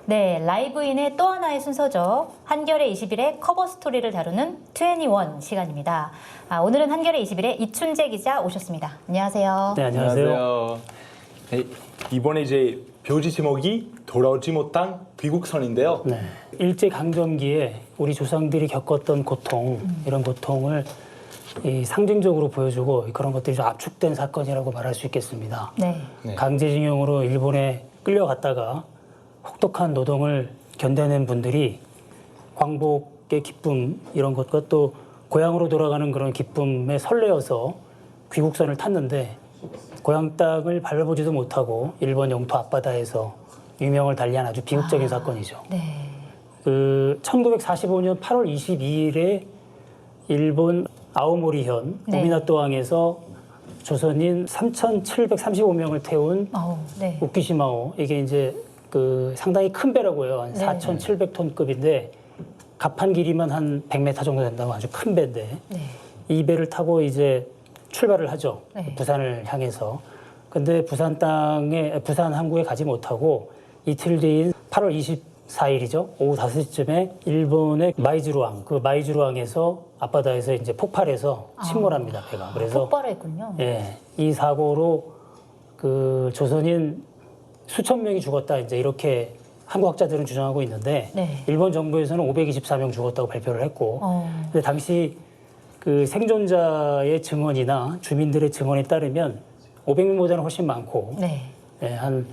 네, 라이브인의 또 하나의 순서죠. 한겨레 21의 커버 스토리를 다루는 21 시간입니다. 오늘은 한겨레 21의 이춘재 기자 오셨습니다. 안녕하세요. 네, 안녕하세요. 네, 이번에 이제 표지 제목이 돌아오지 못한 귀국선인데요. 네, 일제 강점기에 우리 조상들이 겪었던 고통, 이런 고통을 상징적으로 보여주고 그런 것들이 좀 압축된 사건이라고 말할 수 있겠습니다. 네. 네. 강제징용으로 일본에 끌려갔다가 혹독한 노동을 견뎌낸 분들이 광복의 기쁨 이런 것과 또 고향으로 돌아가는 그런 기쁨에 설레어서 귀국선을 탔는데 고향 땅을 밟아보지도 못하고 일본 영토 앞바다에서 유명을 달리한 아주 비극적인 사건이죠. 네. 1945년 8월 22일에 일본 아오모리현 네. 오미나토항에서 조선인 3,735명을 태운 네. 우키시마호, 이게 이제 상당히 큰 배라고 해요. 한 네. 4,700톤급인데 갑판 길이만 한 100m 정도 된다고 아주 큰 배인데 네. 이 배를 타고 이제 출발을 하죠. 네. 부산을 향해서. 근데 부산 항구에 가지 못하고 이틀 뒤인 8월 24일이죠. 오후 5시쯤에 일본의 마이즈루항에서 앞바다에서 이제 폭발해서 침몰합니다, 배가. 그래서 폭발했군요. 예, 이 사고로 조선인 수천 명이 죽었다, 이제 이렇게 한국 학자들은 주장하고 있는데 네. 일본 정부에서는 524명 죽었다고 발표를 했고, 근데 당시 생존자의 증언이나 주민들의 증언에 따르면 500명보다는 훨씬 많고, 네. 예, 한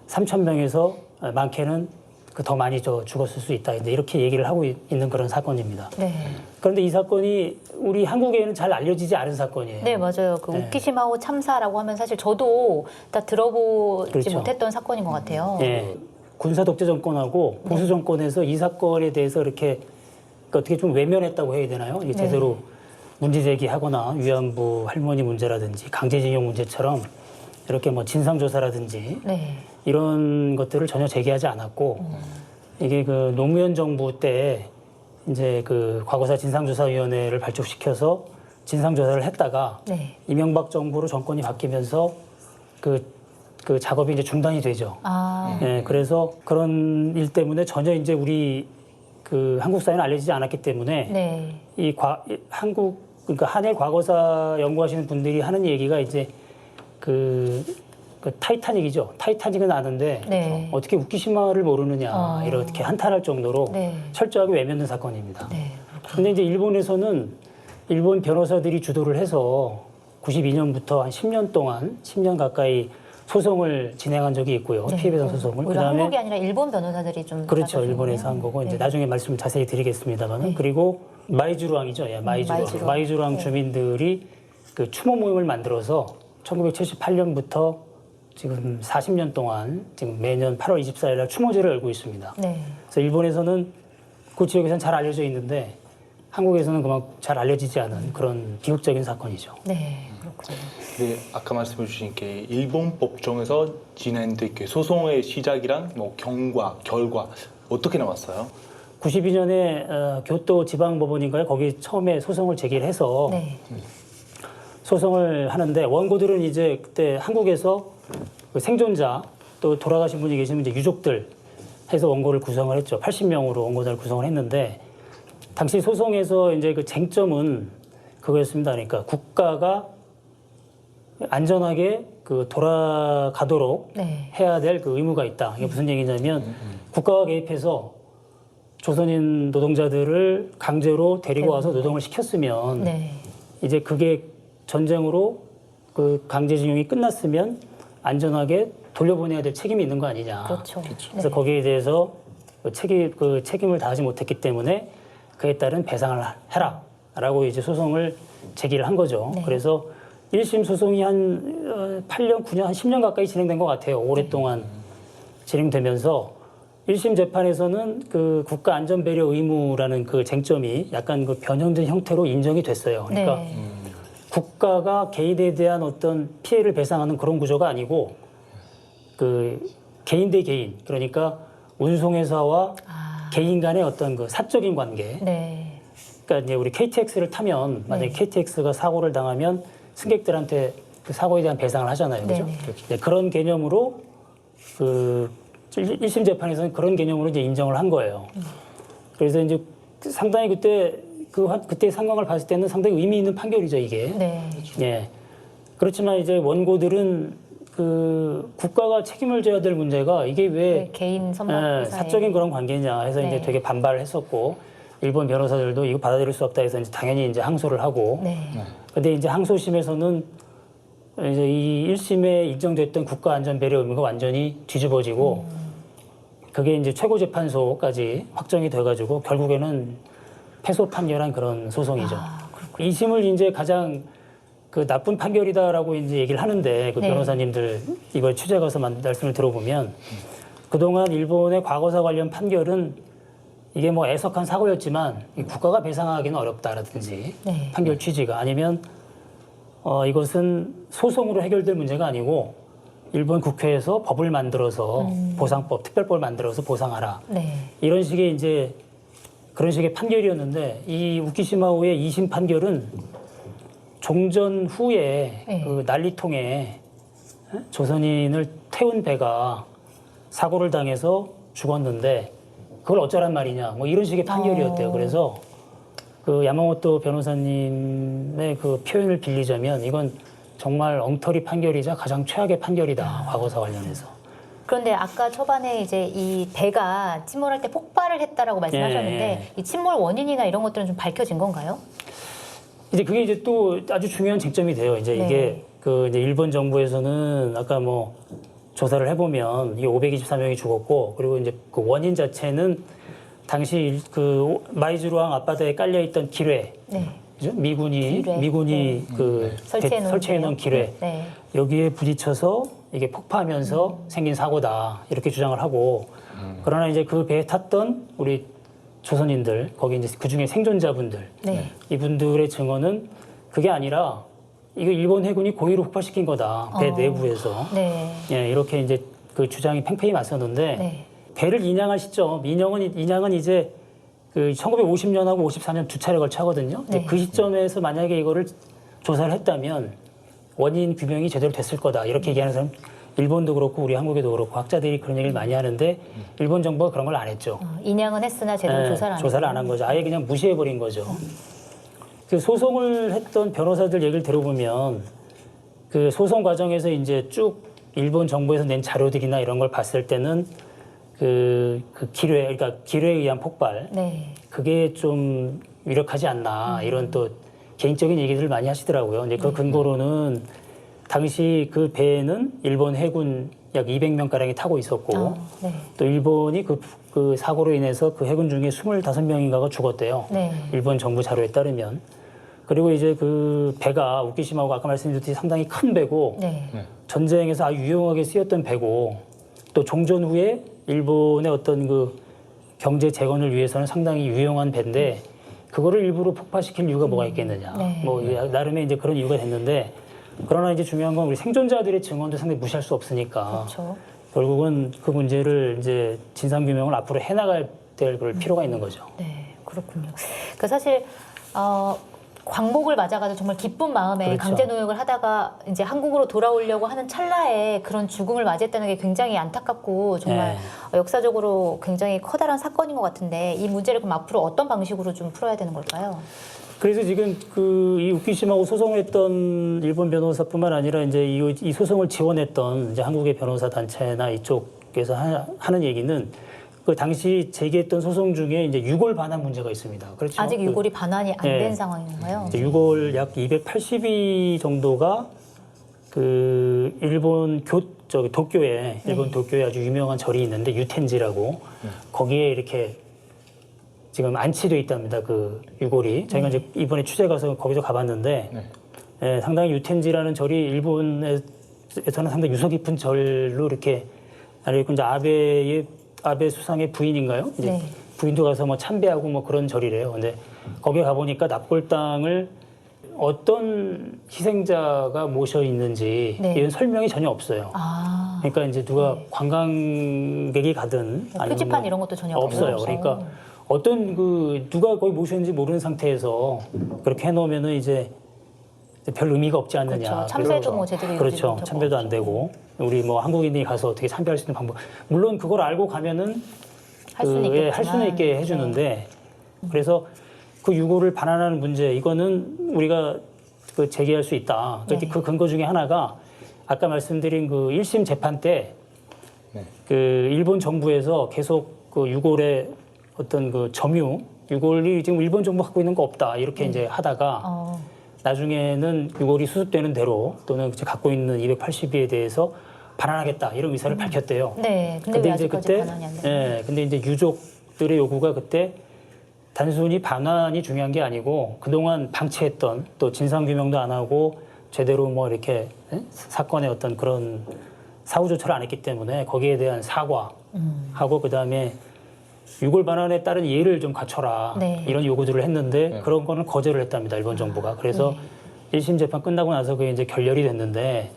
3,000명에서 많게는 더 많이 죽었을 수 있다, 이렇게 얘기를 하고 있는 그런 사건입니다. 네. 그런데 이 사건이 우리 한국에는 잘 알려지지 않은 사건이에요. 네, 맞아요. 네. 우키시마호 참사라고 하면 사실 저도 다 들어보지 그렇죠. 못했던 사건인 것 같아요. 예, 군사 독재 정권하고 보수 정권에서 이 사건에 대해서 이렇게 어떻게 좀 외면했다고 해야 되나요? 이게 제대로 문제 제기하거나 위안부 할머니 문제라든지 강제징용 문제처럼 이렇게 뭐 진상조사라든지 네. 이런 것들을 전혀 제기하지 않았고, 이게 노무현 정부 때 이제 과거사 진상조사위원회를 발족시켜서 진상조사를 했다가 네. 이명박 정부로 정권이 바뀌면서 그 작업이 이제 중단이 되죠. 예, 그래서 그런 일 때문에 전혀 이제 우리 한국 사회는 알려지지 않았기 때문에 네. 그러니까 한일 과거사 연구하시는 분들이 하는 얘기가 이제 타이타닉이죠. 타이타닉은 아는데 네. 어떻게 우키시마를 모르느냐, 이렇게 한탄할 정도로 네. 철저하게 외면된 사건입니다. 네. 근데 이제 일본에서는 일본 변호사들이 주도를 해서 92년부터 한 10년 가까이 소송을 진행한 적이 있고요. 네. 피해배상 소송을. 오히려 한국이 아니라 일본 변호사들이 좀 그렇죠. 나서셨네요. 일본에서 한 거고, 이제 네. 나중에 말씀 자세히 드리겠습니다만은. 네. 그리고 마이즈루항이죠. 예, 마이즈루항. 마이즈루항 네. 주민들이 추모 모임을 만들어서 1978년부터 지금 40년 동안 지금 매년 8월 24일 날 추모제를 열고 있습니다. 네. 그래서 일본에서는 그 지역에서는 잘 알려져 있는데 한국에서는 그만 잘 알려지지 않은 그런 비극적인 사건이죠. 네. 그렇군요. 네, 아까 말씀해 주신 게 일본 법정에서 진행된 소송의 시작이랑 뭐 결과 어떻게 나왔어요? 92년에 교토 지방법원인가요? 거기 처음에 소송을 제기를 해서 네. 소송을 하는데, 원고들은 이제 그때 한국에서 생존자 또 돌아가신 분이 계시면 이제 유족들 해서 원고를 구성을 했죠. 80명으로 원고자를 구성을 했는데, 당시 소송에서 이제 쟁점은 그거였습니다. 그러니까 국가가 안전하게 돌아가도록 네. 해야 될 의무가 있다. 이게 무슨 얘기냐면 국가가 개입해서 조선인 노동자들을 강제로 데리고 와서 노동을 시켰으면 네. 이제 그게 전쟁으로 강제징용이 끝났으면 안전하게 돌려보내야 될 책임이 있는 거 아니냐. 그렇죠. 그래서 네. 거기에 대해서 책임을 다하지 못했기 때문에 그에 따른 배상을 해라라고 이제 소송을 제기를 한 거죠. 네. 그래서 1심 소송이 한 8년, 9년, 한 10년 가까이 진행된 것 같아요. 오랫동안 진행되면서 1심 재판에서는 국가 안전 배려 의무라는 쟁점이 약간 변형된 형태로 인정이 됐어요. 그러니까 네. 국가가 개인에 대한 어떤 피해를 배상하는 그런 구조가 아니고 개인 대 개인, 그러니까 운송회사와 개인 간의 어떤 사적인 관계. 네. 그러니까 이제 우리 KTX를 타면 만약에 네. KTX가 사고를 당하면 승객들한테 사고에 대한 배상을 하잖아요. 그죠? 네네. 네, 그런 개념으로 1심 재판에서는 그런 개념으로 이제 인정을 한 거예요. 그래서 이제 상당히 그때 상황을 봤을 때는 상당히 의미 있는 판결이죠, 이게. 네. 예. 그렇지만 이제 원고들은 그 국가가 책임을 져야 될 문제가 이게 왜 네, 개인 선박 사적인 그런 관계냐 해서 네. 이제 되게 반발을 했었고 일본 변호사들도 이거 받아들일 수 없다 해서 이제 당연히 이제 항소를 하고 네. 근데 이제 항소심에서는 이제 이 1심에 인정됐던 국가 안전 배려 의무가 완전히 뒤집어지고 그게 이제 최고재판소까지 확정이 돼가지고 결국에는 패소 판결한 그런 소송이죠. 아, 2심을 이제 가장 그 나쁜 판결이다라고 이제 얘기를 하는데 그 네. 변호사님들 이걸 취재 가서 말씀을 들어보면 그동안 일본의 과거사 관련 판결은 이게 뭐 애석한 사고였지만 이 국가가 배상하기는 어렵다라든지 네. 판결 취지가 아니면 이것은 소송으로 해결될 문제가 아니고 일본 국회에서 법을 만들어서 보상법, 특별법을 만들어서 보상하라. 네. 이런 식의 이제 그런 식의 판결이었는데 이 우키시마호의 2심 판결은 종전 후에 네. 그 난리통에 조선인을 태운 배가 사고를 당해서 죽었는데 그걸 어쩌란 말이냐 뭐 이런 식의 판결이었대요. 그래서 그 야마모토 변호사님의 그 표현을 빌리자면 이건 정말 엉터리 판결이자 가장 최악의 판결이다. 과거사 관련해서. 그런데 아까 초반에 이제 이 배가 침몰할 때 폭발을 했다라고 말씀하셨는데 예. 이 침몰 원인이나 이런 것들은 좀 밝혀진 건가요? 이제 그게 이제 또 아주 중요한 쟁점이 돼요. 이제 네. 이게 그 이제 일본 정부에서는 아까 뭐 조사를 해보면 이게 524명이 죽었고 그리고 이제 그 원인 자체는 당시 그 마이즈루항 앞바다에 깔려 있던 기뢰, 네. 그죠? 미군이 네. 그 설치해 놓은 기뢰 네. 여기에 부딪혀서 이게 폭파하면서 생긴 사고다 이렇게 주장을 하고 그러나 이제 그 배에 탔던 우리 조선인들 거기 이제 그 중에 생존자분들 네. 이분들의 증언은 그게 아니라 이거 일본 해군이 고의로 폭발시킨 거다 배 내부에서 네. 예, 이렇게 이제 그 주장이 팽팽히 맞섰는데 네. 배를 인양할 시점 인양은 이제 그 1950년하고 54년 두 차례 걸쳐 하거든요. 근데 네. 그 시점에서 만약에 이거를 조사를 했다면 원인 규명이 제대로 됐을 거다 이렇게 얘기하는 사람 일본도 그렇고 우리 한국에도 그렇고 학자들이 그런 얘기를 많이 하는데 일본 정부가 그런 걸 안 했죠. 인양은 했으나 제대로 조사를 안 한 거죠. 아예 그냥 무시해 버린 거죠. 그 소송을 했던 변호사들 얘기를 들어보면 그 소송 과정에서 이제 쭉 일본 정부에서 낸 자료들이나 이런 걸 봤을 때는 그 그러니까 기뢰에 의한 폭발 네. 그게 좀 유력하지 않나 이런 또 개인적인 얘기들을 많이 하시더라고요. 이제 그 근거로는 당시 그 배에는 일본 해군 약 200명 가량이 타고 있었고 네. 또 일본이 그 사고로 인해서 그 해군 중에 25명인가가 죽었대요. 네. 일본 정부 자료에 따르면. 그리고 이제 그 배가 우키시마호가 아까 말씀드렸듯이 상당히 큰 배고 네. 전쟁에서 아주 유용하게 쓰였던 배고 또 종전 후에 일본의 어떤 그 경제 재건을 위해서는 상당히 유용한 배인데 그거를 일부러 폭파시킬 이유가 뭐가 있겠느냐. 네. 뭐 나름의 이제 그런 이유가 됐는데 그러나 이제 중요한 건 우리 생존자들의 증언도 상당히 무시할 수 없으니까 그렇죠. 결국은 그 문제를 이제 진상 규명을 앞으로 해나갈 될 그럴 필요가 있는 거죠. 네, 그렇군요. 그 사실 광복을 맞아가지고 정말 기쁜 마음에 그렇죠. 강제 노역을 하다가 이제 한국으로 돌아오려고 하는 찰나에 그런 죽음을 맞이했다는 게 굉장히 안타깝고 정말 역사적으로 굉장히 커다란 사건인 것 같은데 이 문제를 그럼 앞으로 어떤 방식으로 좀 풀어야 되는 걸까요? 그래서 지금 이 우키시마호 소송을 했던 일본 변호사뿐만 아니라 이제 이 소송을 지원했던 이제 한국의 변호사 단체나 이쪽에서 하는 얘기는 그 당시 제기했던 소송 중에 이제 유골 반환 문제가 있습니다. 그렇죠. 아직 유골이 반환이 안 된 네. 상황인가요? 이제 유골 약 280위 정도가 그 일본 도쿄에 일본 도쿄에 아주 유명한 절이 있는데 유텐지라고 거기에 이렇게 지금 안치돼 있답니다. 그 유골이 저희가 이제 이번에 취재 가서 거기서 가봤는데 예, 상당히 유텐지라는 절이 일본에서는 상당히 유서 깊은 절로 이렇게 알고 이제 아베 수상의 부인인가요? 이제 네. 부인도 가서 뭐 참배하고 뭐 그런 절이래요. 근데 거기에 가보니까 납골당을 어떤 희생자가 모셔 있는지 네. 이런 설명이 전혀 없어요. 아, 그러니까 이제 누가 관광객이 가든 아니면 표지판 뭐 이런 것도 전혀 없어요. 없어요. 그러니까 어떤 누가 거기 모셨는지 모르는 상태에서 그렇게 해놓으면은 이제 별 의미가 없지 않느냐. 그렇죠. 참배도 뭐 제대로 그렇죠. 이루어지지 참배도 안 되고 우리 뭐 한국인이 가서 어떻게 참배할 수 있는 방법. 물론 그걸 알고 가면은 할 수는 할 있겠지만. 수는 있게 해주는데 그래서 그 유고를 반환하는 문제 이거는 우리가 그 제기할 수 있다. 네. 그 근거 중에 하나가 아까 말씀드린 그 1심 재판 때 그 일본 정부에서 계속 그 유골의 어떤 그 점유 유골이 지금 일본 정부 갖고 있는 거 없다 이렇게 이제 하다가 나중에는 유골이 수습되는 대로 또는 갖고 있는 280위에 대해서 반환하겠다 이런 의사를 밝혔대요. 네. 근데 왜 아직까지 반환이 안 되나요? 예, 근데 이제 유족들의 요구가 그때 단순히 반환이 중요한 게 아니고 그동안 방치했던 또 진상 규명도 안 하고 제대로 뭐 이렇게 사건의 어떤 그런 사후 조처를 안 했기 때문에 거기에 대한 사과하고 그다음에 유골 반환에 따른 예의를 좀 갖춰라 네. 이런 요구들을 했는데 그런 거는 거절을 했답니다 일본 정부가. 그래서 1심 재판 끝나고 나서 그게 이제 결렬이 됐는데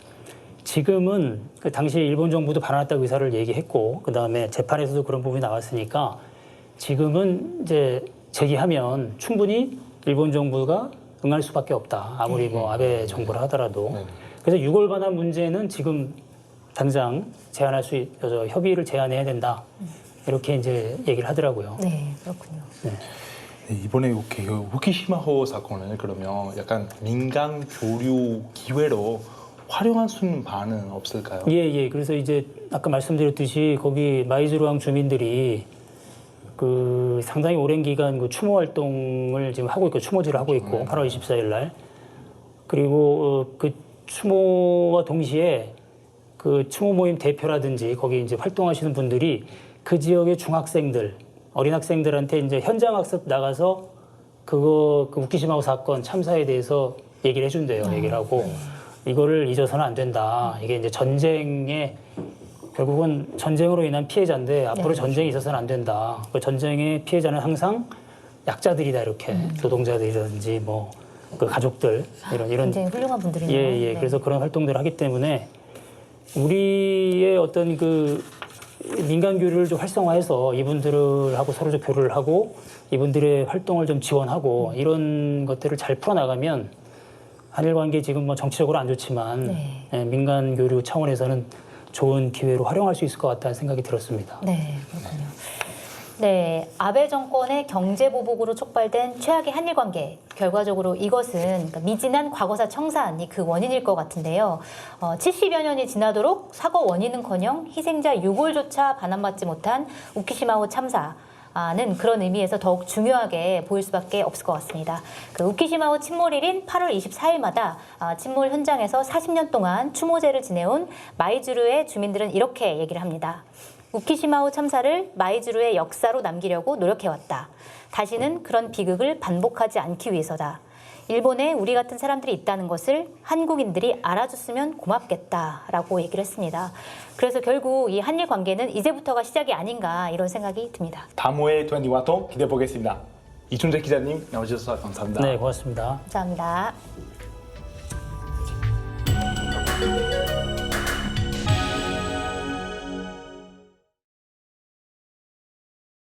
지금은 그 당시 일본 정부도 반환했다고 의사를 얘기했고 그다음에 재판에서도 그런 부분이 나왔으니까 지금은 이제 제기하면 충분히 일본 정부가 응할 수밖에 없다. 아무리 뭐 아베 정부를 하더라도. 그래서 유골 반환 문제는 지금 당장 제한할 수 협의를 제한해야 된다. 이렇게 이제 얘기를 하더라고요. 네, 그렇군요. 네, 이번에 이렇게 후쿠시마호 사건을 그러면 약간 민간 교류 기회로 활용할 수 있는 바는 없을까요? 예. 그래서 이제 아까 말씀드렸듯이 거기 마이즈루항 주민들이 그 상당히 오랜 기간 그 추모 활동을 지금 하고 있고 추모제를 하고 있고 8월 24일 날 그리고 그 추모와 동시에 그 추모 모임 대표라든지 거기 이제 활동하시는 분들이 그 지역의 중학생들, 어린 학생들한테 이제 현장 학습 나가서 그 후쿠시마 사건 참사에 대해서 얘기를 해준대요. 얘기를 하고 이거를 잊어서는 안 된다. 이게 이제 전쟁에 결국은 전쟁으로 인한 피해자인데 앞으로 전쟁이 있어서는 안 된다. 그 전쟁의 피해자는 항상 약자들이다 이렇게 노동자들이라든지 뭐 그 가족들 이런 굉장히 훌륭한 분들이네요. 예. 네. 그래서 그런 활동들을 하기 때문에 우리의 어떤 그 민간 교류를 좀 활성화해서 이분들하고 서로 좀 교류를 하고 이분들의 활동을 좀 지원하고 이런 것들을 잘 풀어나가면 한일 관계 지금 뭐 정치적으로 안 좋지만 예, 민간 교류 차원에서는 좋은 기회로 활용할 수 있을 것 같다는 생각이 들었습니다. 네, 그렇군요. 네, 아베 정권의 경제 보복으로 촉발된 최악의 한일 관계. 결과적으로 이것은 그러니까 미진한 과거사 청산이 그 원인일 것 같은데요. 70여 년이 지나도록 사고 원인은커녕 희생자 유골조차 반환받지 못한 우키시마호 참사는 그런 의미에서 더욱 중요하게 보일 수밖에 없을 것 같습니다. 그 우키시마호 침몰일인 8월 24일마다 침몰 현장에서 40년 동안 추모제를 지내온 마이즈루의 주민들은 이렇게 얘기를 합니다. 우키시마호 참사를 마이즈루의 역사로 남기려고 노력해왔다. 다시는 그런 비극을 반복하지 않기 위해서다. 일본에 우리 같은 사람들이 있다는 것을 한국인들이 알아줬으면 고맙겠다라고 얘기를 했습니다. 그래서 결국 이 한일 관계는 이제부터가 시작이 아닌가 이런 생각이 듭니다. 다음 호의 21통 기대해 보겠습니다. 이춘재 기자님 나와주셔서 감사합니다. 네, 고맙습니다. 감사합니다.